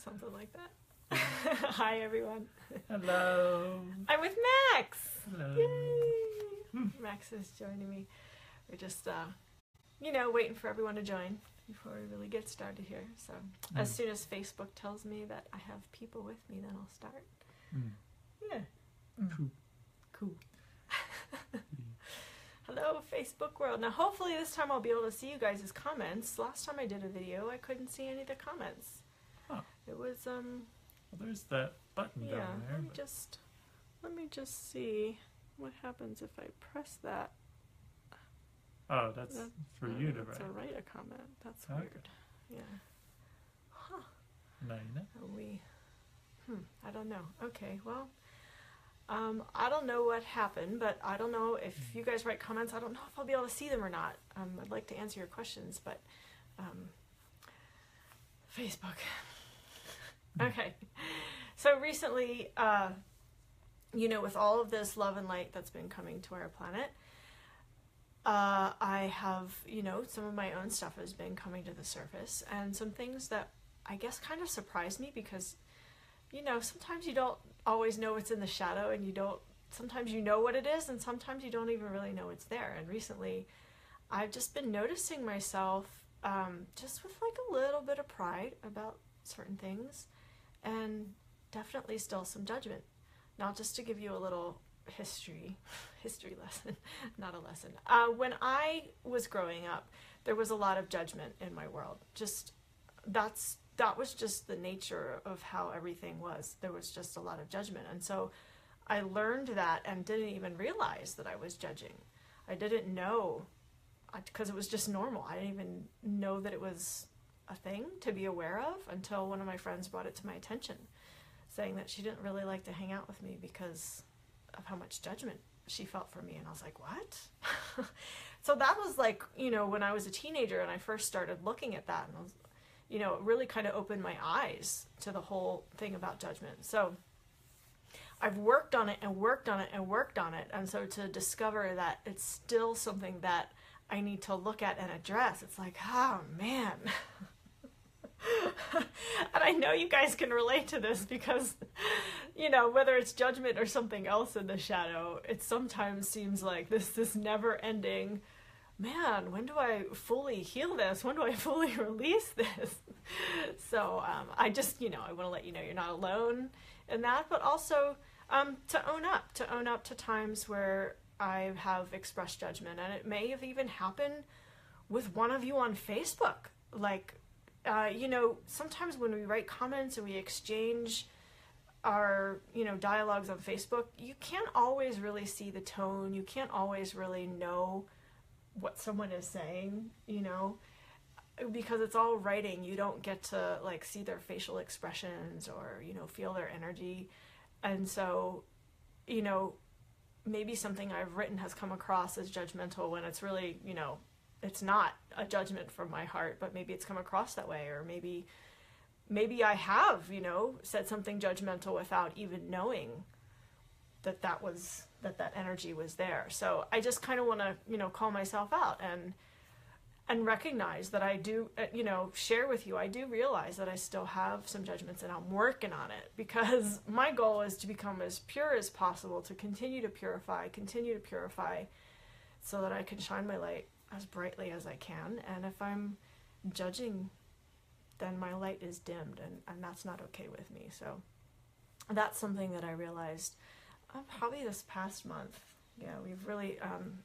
Something like that. Hi, everyone. Hello. I'm with Max. Hello. Yay! Max is joining me. We're just, waiting for everyone to join before we really get started here. So as soon as Facebook tells me that I have people with me, then I'll start. Yeah. Cool. Hello, Facebook world. Now, hopefully this time I'll be able to see you guys' comments. Last time I did a video, I couldn't see any of the comments. Oh. It was, Well, there's that button down there. Let me just see what happens if I press that. Oh, that's for you to write. To write a comment. That's Okay. weird. Yeah. Huh. No, you know. I don't know. Okay, well, I don't know what happened, but I don't know if you guys write comments. I don't know if I'll be able to see them or not. I'd like to answer your questions, but Facebook. Okay. So recently, with all of this love and light that's been coming to our planet, I have, some of my own stuff has been coming to the surface, and some things that I guess kind of surprised me because, sometimes you don't always know what's in the shadow, and sometimes you know what it is, and sometimes you don't even really know it's there. And recently, I've just been noticing myself just with like a little bit of pride about certain things, and definitely still some judgment. Now, just to give you a little history lesson, not a lesson. When I was growing up, there was a lot of judgment in my world. That was just the nature of how everything was. There was just a lot of judgment. And so I learned that and didn't even realize that I was judging. I didn't know, because it was just normal. I didn't even know that it was a thing to be aware of until one of my friends brought it to my attention, saying that she didn't really like to hang out with me because of how much judgment she felt for me. And I was like, what? So that was like, when I was a teenager and I first started looking at that, and I was, it really kind of opened my eyes to the whole thing about judgment. So I've worked on it and worked on it and worked on it. And so to discover that it's still something that I need to look at and address, it's like, oh man. And I know you guys can relate to this because, whether it's judgment or something else in the shadow, it sometimes seems like this never ending, man, when do I fully heal this? When do I fully release this? So I just, I want to let you know you're not alone in that, but also to own up to times where I have expressed judgment. And it may have even happened with one of you on Facebook. Like, sometimes when we write comments and we exchange our, dialogues on Facebook, you can't always really see the tone. You can't always really know what someone is saying, because it's all writing. You don't get to like see their facial expressions or, feel their energy. And so, maybe something I've written has come across as judgmental when it's really, it's not a judgment from my heart, but maybe it's come across that way. Or maybe I have, said something judgmental without even knowing that energy was there. So I just kind of want to, call myself out and recognize that I do, share with you, I do realize that I still have some judgments and I'm working on it, because my goal is to become as pure as possible, to continue to purify so that I can shine my light as brightly as I can. And if I'm judging, then my light is dimmed, and that's not okay with me. So that's something that I realized probably this past month. Yeah, we've really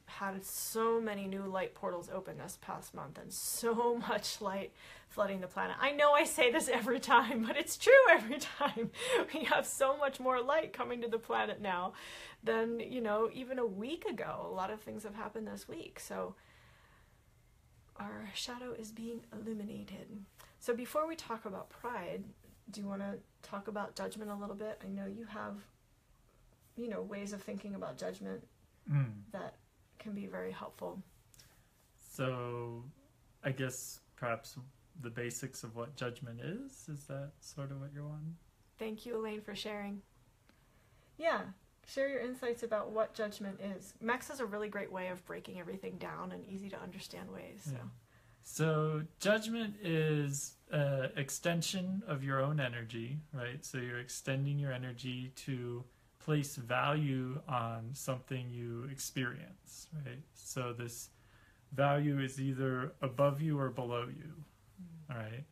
had so many new light portals open this past month, and so much light flooding the planet. I know I say this every time, but it's true every time. We have so much more light coming to the planet now than, even a week ago. A lot of things have happened this week. So our shadow is being illuminated. So before we talk about pride, do you want to talk about judgment a little bit? I know you have, ways of thinking about judgment that can be very helpful. So I guess perhaps the basics of what judgment is that sort of what you're wanting? Thank you, Elaine, for sharing. Yeah, share your insights about what judgment is. Max has a really great way of breaking everything down in easy to understand ways. So. So judgment is an extension of your own energy, right? So you're extending your energy to place value on something you experience, right? So this value is either above you or below you, all right?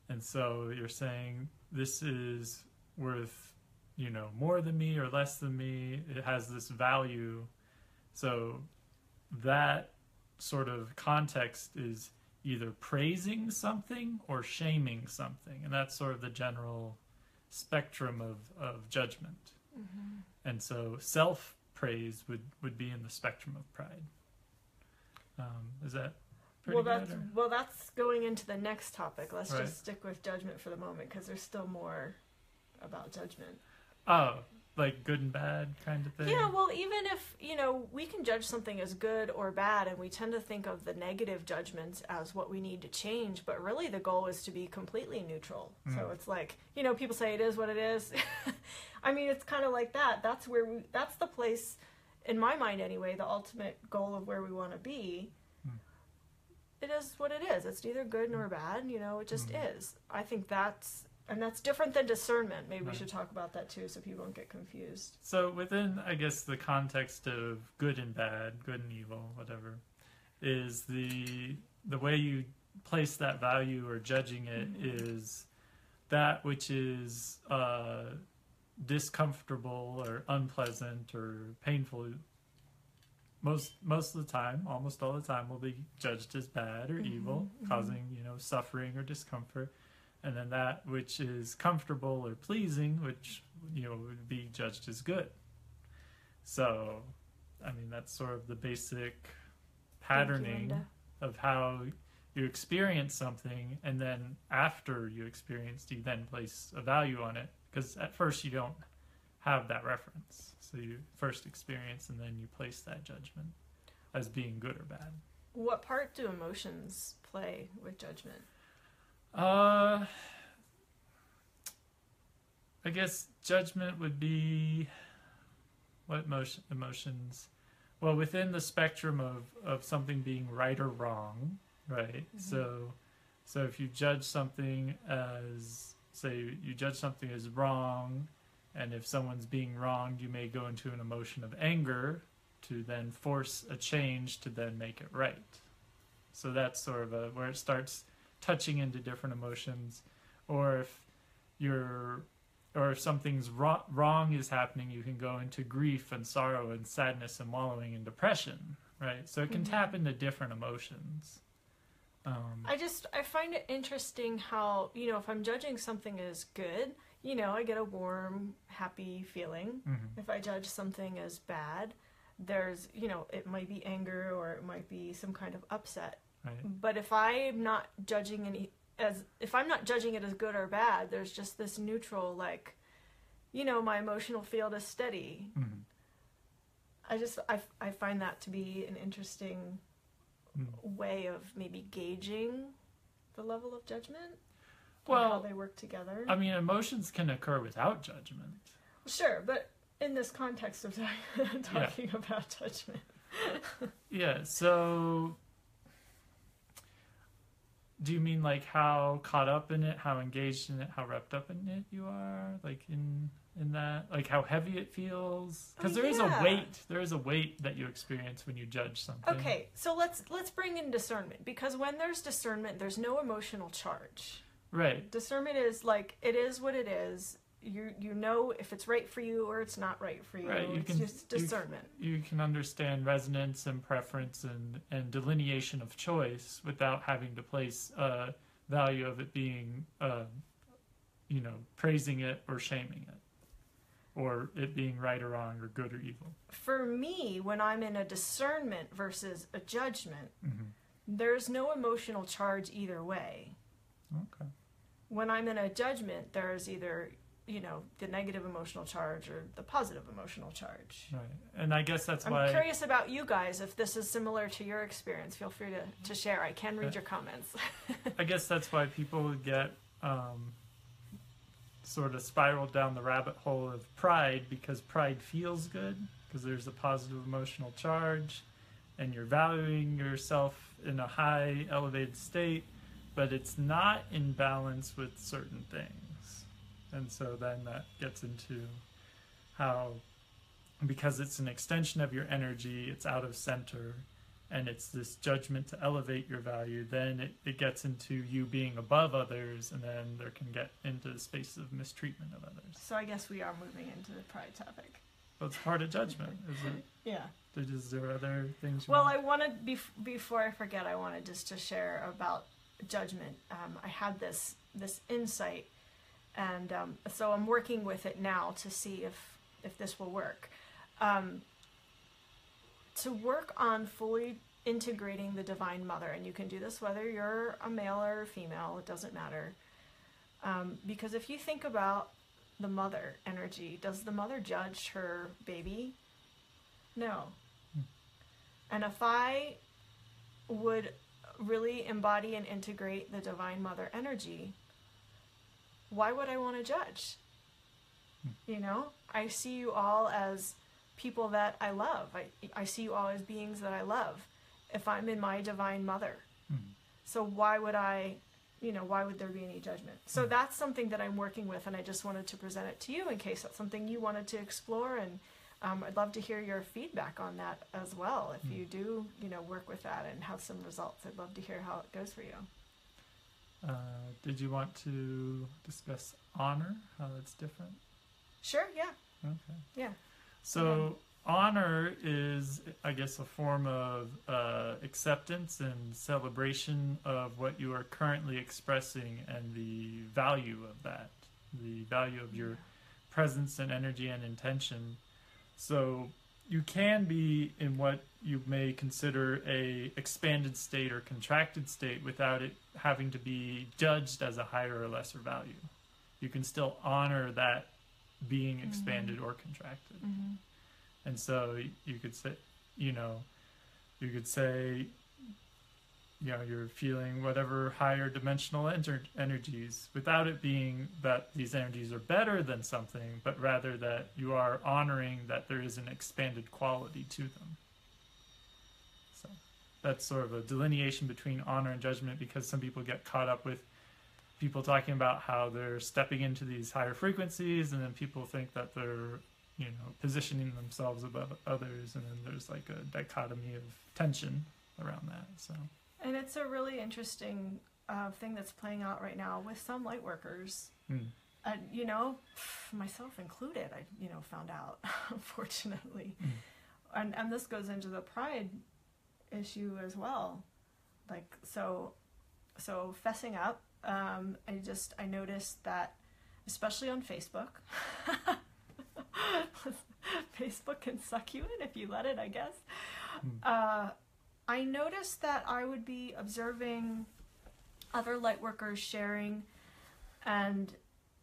And so you're saying this is worth, more than me or less than me. It has this value. So that sort of context is either praising something or shaming something. And that's sort of the general spectrum of judgment. Mm-hmm. And so self-praise would be in the spectrum of pride. Is that pretty good? Well, that's going into the next topic. Let's Right. just stick with judgment for the moment, because there's still more about judgment. Oh, like good and bad kind of thing? Yeah, well, even if, we can judge something as good or bad, and we tend to think of the negative judgments as what we need to change, but really the goal is to be completely neutral. So it's like, people say it is what it is. I mean, it's kind of like that. That's the place, in my mind anyway, the ultimate goal of where we want to be. It is what it is. It's neither good nor bad, it just is. I think that's different than discernment. Maybe we should talk about that too, so people don't get confused. So within, I guess, the context of good and bad, good and evil, whatever, is the way you place that value or judging it is that which is discomfortable or unpleasant or painful. Most of the time, almost all the time, will be judged as bad or evil, causing suffering or discomfort. And then that which is comfortable or pleasing, which would be judged as good. So, I mean, that's sort of the basic patterning of how you experience something, and then after you experienced, you then place a value on it, because at first you don't have that reference. So you first experience, and then you place that judgment as being good or bad. What part do emotions play with judgment? I guess judgment would be what emotions? Well, within the spectrum of something being right or wrong, right? So if you judge something as, say, you judge something as wrong, and if someone's being wronged, you may go into an emotion of anger to then force a change to then make it right. So that's sort of where it starts touching into different emotions. Or if something's wrong is happening, you can go into grief and sorrow and sadness and wallowing in depression, right? So it can tap into different emotions. I find it interesting how, if I'm judging something as good, I get a warm, happy feeling. If I judge something as bad, there's, it might be anger or it might be some kind of upset. Right. But if I'm not judging it as good or bad, there's just this neutral, like, my emotional field is steady. I find that to be an interesting way of maybe gauging the level of judgment. Well, how they work together. I mean, emotions can occur without judgment. Sure, but in this context of talking about judgment. Yeah, so do you mean like how caught up in it, how engaged in it, how wrapped up in it you are, like in that, like how heavy it feels? Because there is a weight that you experience when you judge something. Okay, so let's bring in discernment, because when there's discernment, there's no emotional charge. Right. Discernment is like, it is what it is. You know if it's right for you or it's not right for you. Right. It's just discernment. You can understand resonance and preference and delineation of choice without having to place a value of it being, praising it or shaming it, or it being right or wrong or good or evil. For me, when I'm in a discernment versus a judgment, there's no emotional charge either way. Okay. When I'm in a judgment, there's either, the negative emotional charge or the positive emotional charge. Right. And I guess that's why... I'm curious about you guys, if this is similar to your experience. Feel free to share. I can read your comments. I guess that's why people get sort of spiraled down the rabbit hole of pride, because pride feels good, because there's a positive emotional charge, and you're valuing yourself in a high elevated state, but it's not in balance with certain things. And so then that gets into how, because it's an extension of your energy, it's out of center, and it's this judgment to elevate your value, then it gets into you being above others, and then there can get into the space of mistreatment of others. So I guess we are moving into the pride topic. Well, it's part of judgment, is it? Yeah. Is there other things? Well, I wanted, before I forget, I wanted just to share about judgment. I had this insight, and so I'm working with it now to see if this will work. To work on fully integrating the Divine Mother, and you can do this whether you're a male or a female, it doesn't matter. Because if you think about the mother energy, does the mother judge her baby? No. And if I would really embody and integrate the Divine Mother energy, why would I want to judge? You know, I see you all as people that I love. I see you all as beings that I love if I'm in my Divine Mother. So why would why would there be any judgment? So that's something that I'm working with, and I just wanted to present it to you in case that's something you wanted to explore, and I'd love to hear your feedback on that as well. If you do, work with that and have some results, I'd love to hear how it goes for you. Did you want to discuss honor, how that's different? Sure, yeah. Okay. Yeah. So honor is, I guess, a form of acceptance and celebration of what you are currently expressing and the value of that, the value of your presence and energy and intention. So you can be in what you may consider a expanded state or contracted state without it having to be judged as a higher or lesser value. You can still honor that being expanded or contracted. And so you could say, you're feeling whatever higher dimensional energies without it being that these energies are better than something, but rather that you are honoring that there is an expanded quality to them. So that's sort of a delineation between honor and judgment, because some people get caught up with people talking about how they're stepping into these higher frequencies, and then people think that they're positioning themselves above others, and then there's like a dichotomy of tension around that. So, and it's a really interesting thing that's playing out right now with some light workers. Myself included. I found out, unfortunately, and this goes into the pride issue as well. Like so fessing up. I noticed that, especially on Facebook. Facebook can suck you in if you let it, I guess. I noticed that I would be observing other lightworkers sharing, and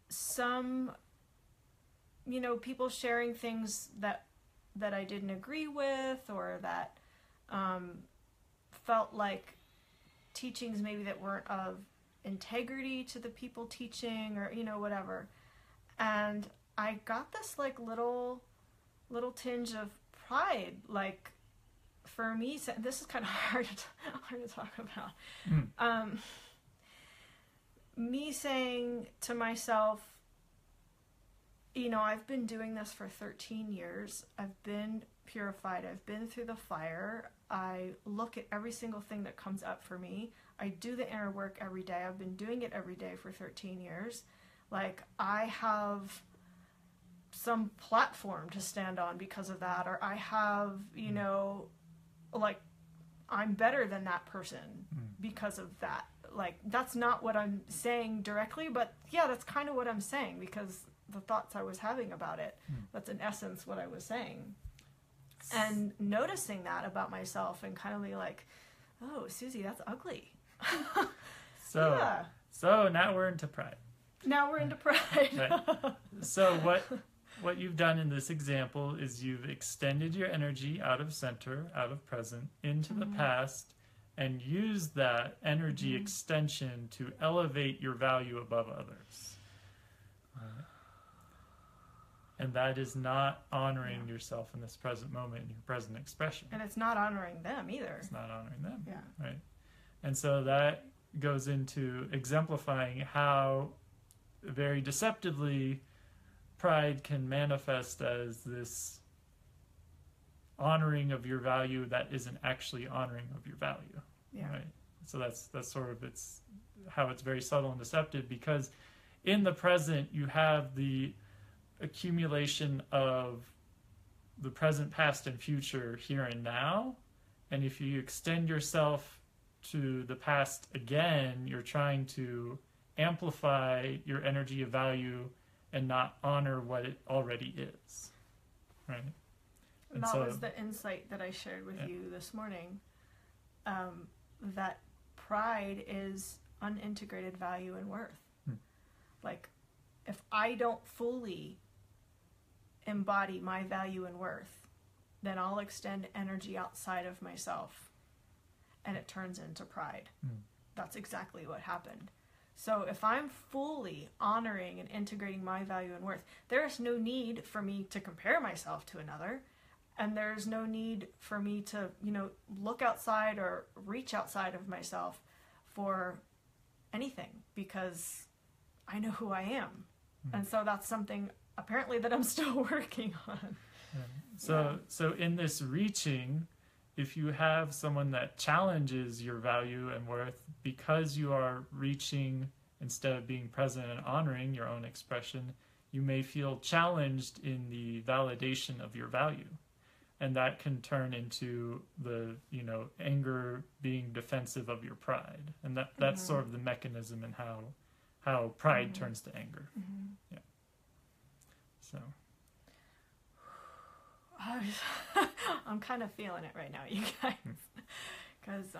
some, people sharing things that I didn't agree with, or that felt like teachings maybe that weren't of integrity to the people teaching, or whatever. And I got this like little tinge of pride, like for me. This is kind of hard to talk about. Me saying to myself, I've been doing this for 13 years. I've been purified. I've been through the fire. I look at every single thing that comes up for me. I do the inner work every day. I've been doing it every day for 13 years. Like, I have some platform to stand on because of that, or I have, like, I'm better than that person because of that. Like, that's not what I'm saying directly, but yeah, that's kind of what I'm saying, because the thoughts I was having about it, that's in essence what I was saying. And noticing that about myself and kind of be like, oh, Susie, that's ugly. So now we're into pride. Now we're into pride. Right. So what you've done in this example is you've extended your energy out of center, out of present, into the past, and used that energy extension to elevate your value above others. And that is not honoring yourself in this present moment, in your present expression. And it's not honoring them either. It's not honoring them. Yeah. Right. And so that goes into exemplifying how very deceptively pride can manifest as this honoring of your value that isn't actually honoring of your value. Yeah. Right. So that's sort of how it's very subtle and deceptive, because in the present you have the accumulation of the present, past, and future here and now. And if you extend yourself to the past again, you're trying to amplify your energy of value and not honor what it already is. Right? And that was the insight that I shared with you this morning. That pride is unintegrated value and worth. Like, if I don't fully embody my value and worth, then I'll extend energy outside of myself, and it turns into pride. That's exactly what happened. So if I'm fully honoring and integrating my value and worth, there's no need for me to compare myself to another, and there's no need for me to, look outside or reach outside of myself for anything, because I know who I am. And so that's something apparently that I'm still working on. So in this reaching, if you have someone that challenges your value and worth because you are reaching instead of being present and honoring your own expression, you may feel challenged in the validation of your value. And that can turn into the, anger being defensive of your pride. And that's sort of the mechanism in how pride turns to anger. Yeah. So I'm kind of feeling it right now, you guys. Because,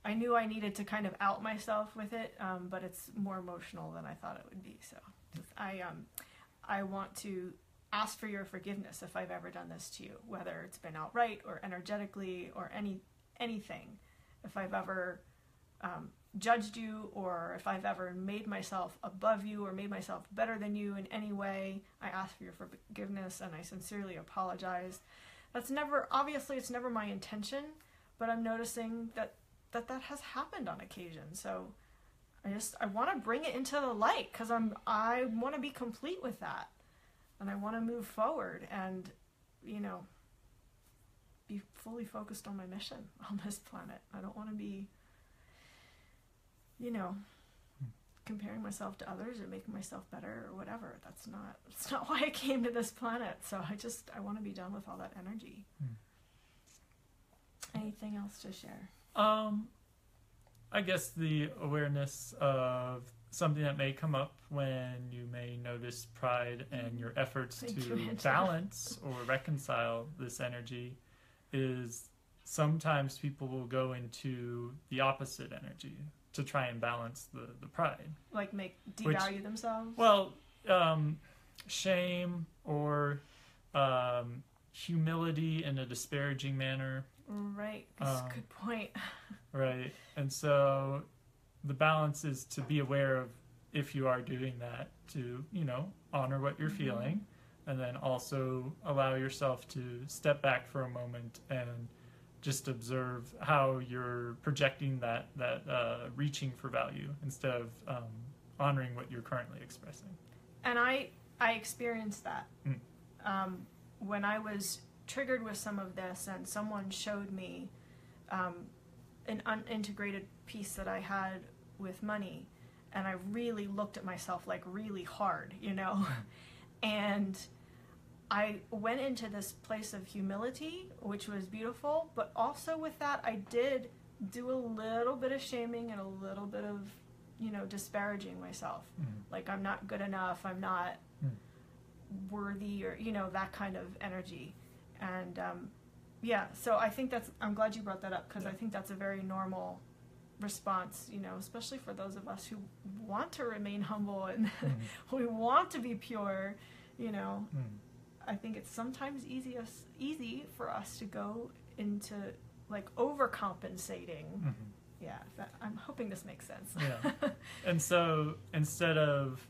I knew I needed to kind of out myself with it, but it's more emotional than I thought it would be. So I want to ask for your forgiveness if I've ever done this to you, whether it's been outright or energetically or anything. If I've ever judged you, or if I've ever made myself above you or made myself better than you in any way, I ask for your forgiveness, and I sincerely apologize. It's never my intention, but I'm noticing that has happened on occasion. So I want to bring it into the light, because I want to be complete with that, and I want to move forward and be fully focused on my mission on this planet. I don't want to be comparing myself to others or making myself better or whatever. That's not why I came to this planet. So I want to be done with all that energy. Anything else to share? I guess the awareness of something that may come up when you may notice pride, and your efforts to balance or reconcile this energy is sometimes people will go into the opposite energy to try and balance the pride. Like devalue themselves? Well, shame or humility in a disparaging manner. Right, that's a good point. Right, and so the balance is to be aware of, if you are doing that, to, honor what you're feeling, and then also allow yourself to step back for a moment and just observe how you're projecting that reaching for value instead of honoring what you're currently expressing. And I experienced that. When I was triggered with some of this, and someone showed me an unintegrated piece that I had with money, and I really looked at myself like really hard, and I went into this place of humility, which was beautiful, but also with that I did do a little bit of shaming and a little bit of, disparaging myself. Like, I'm not good enough, I'm not worthy, or, that kind of energy. And so I think I'm glad you brought that up, because I think that's a very normal response, especially for those of us who want to remain humble and we want to be pure, I think it's sometimes easy for us to go into like overcompensating. Yeah, I'm hoping this makes sense. Yeah. And so instead of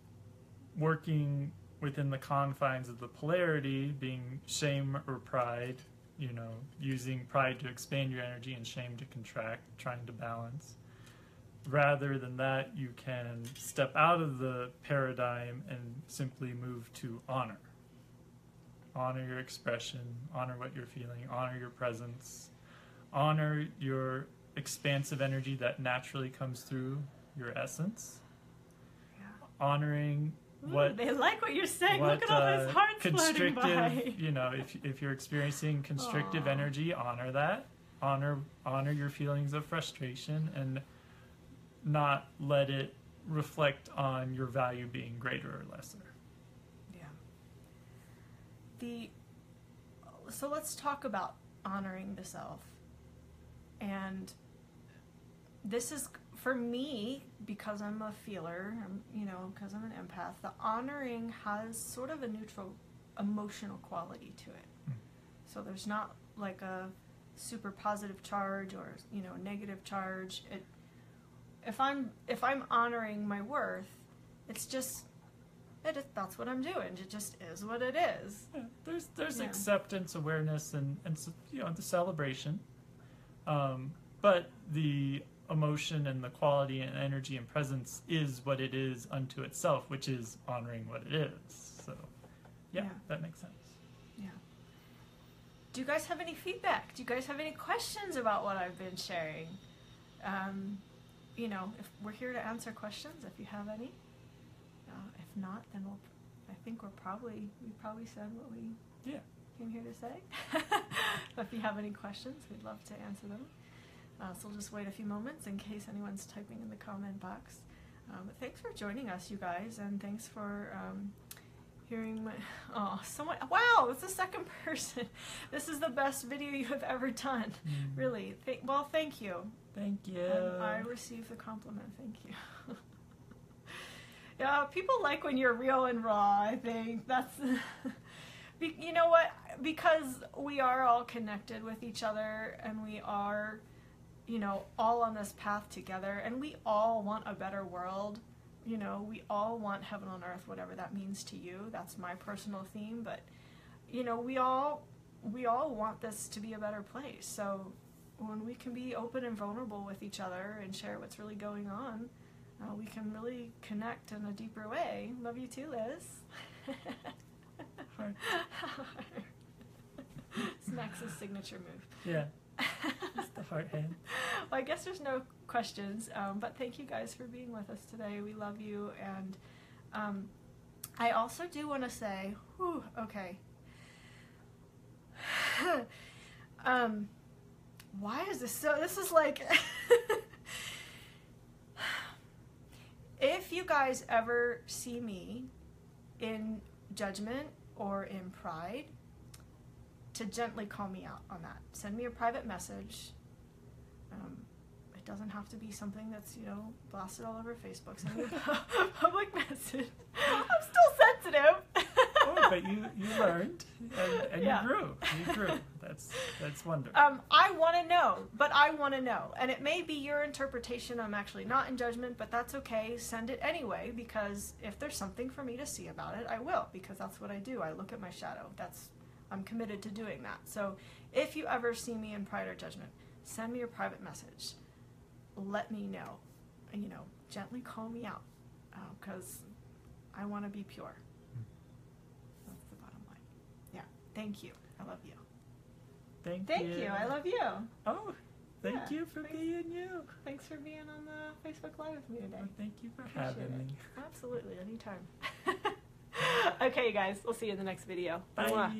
working within the confines of the polarity, being shame or pride, you know, using pride to expand your energy and shame to contract, trying to balance. Rather than that, you can step out of the paradigm and simply move to honor. Honor your expression, honor what you're feeling, honor your presence, honor your expansive energy that naturally comes through your essence. Yeah. Honoring Ooh, what they like what you're saying. Look at all those hearts floating by. Constrictive, you know, if you're experiencing constrictive energy, honor that. Honor your feelings of frustration and not let it reflect on your value being greater or lesser. Yeah. So let's talk about honoring the self. And this is, for me, because I'm a feeler, you know, because I'm an empath, the honoring has sort of a neutral emotional quality to it. So there's not like a super positive charge or, you know, negative charge. If I'm honoring my worth, it's just that's what I'm doing. It just is what it is. Yeah, there's acceptance, awareness, and you know, the celebration. But the emotion and the quality and energy and presence is what it is unto itself, which is honoring what it is. So, yeah. That makes sense. Yeah. Do you guys have any feedback? Do you guys have any questions about what I've been sharing? You know, if we're here to answer questions, if you have any. If not, then I think we probably said what we came here to say. But if you have any questions, we'd love to answer them. So we'll just wait a few moments in case anyone's typing in the comment box. But thanks for joining us, you guys, and thanks for hearing my... Oh, someone... Wow, it's the second person. This is the best video you have ever done. Really. Well, thank you. Thank you. And I received the compliment. Thank you. Yeah, people like when you're real and raw, I think. That's... You know what? Because we are all connected with each other, and we are, you know, all on this path together, and we all want a better world. You know, we all want heaven on earth, whatever that means to you. That's my personal theme, but, you know, we all want this to be a better place. So when we can be open and vulnerable with each other and share what's really going on, we can really connect in a deeper way. Love you too, Liz. Heart. It's Max's signature move. Yeah. It's the heart hand. Well, I guess there's no questions, but thank you guys for being with us today. We love you, and I also do want to say, okay. Why is this so? This is like, if you guys ever see me in judgment or in pride, to gently call me out on that. Send me a private message. It doesn't have to be something that's, you know, blasted all over Facebook. Send me a public message. I'm still sensitive. Oh, but you learned and you grew. You grew. That's wonderful. I want to know, but I want to know. And it may be your interpretation. I'm actually not in judgment, but that's okay. Send it anyway, because if there's something for me to see about it, I will, because that's what I do. I look at my shadow. I'm committed to doing that. So if you ever see me in pride or judgment, send me a private message. Let me know. You know, gently call me out, because I want to be pure. That's the bottom line. Yeah. Thank you. I love you. Thank you. I love you. Oh, thank you for being you. Thanks for being on the Facebook Live with me today. Well, thank you for having me. Absolutely. Anytime. Okay, you guys. We'll see you in the next video. Bye.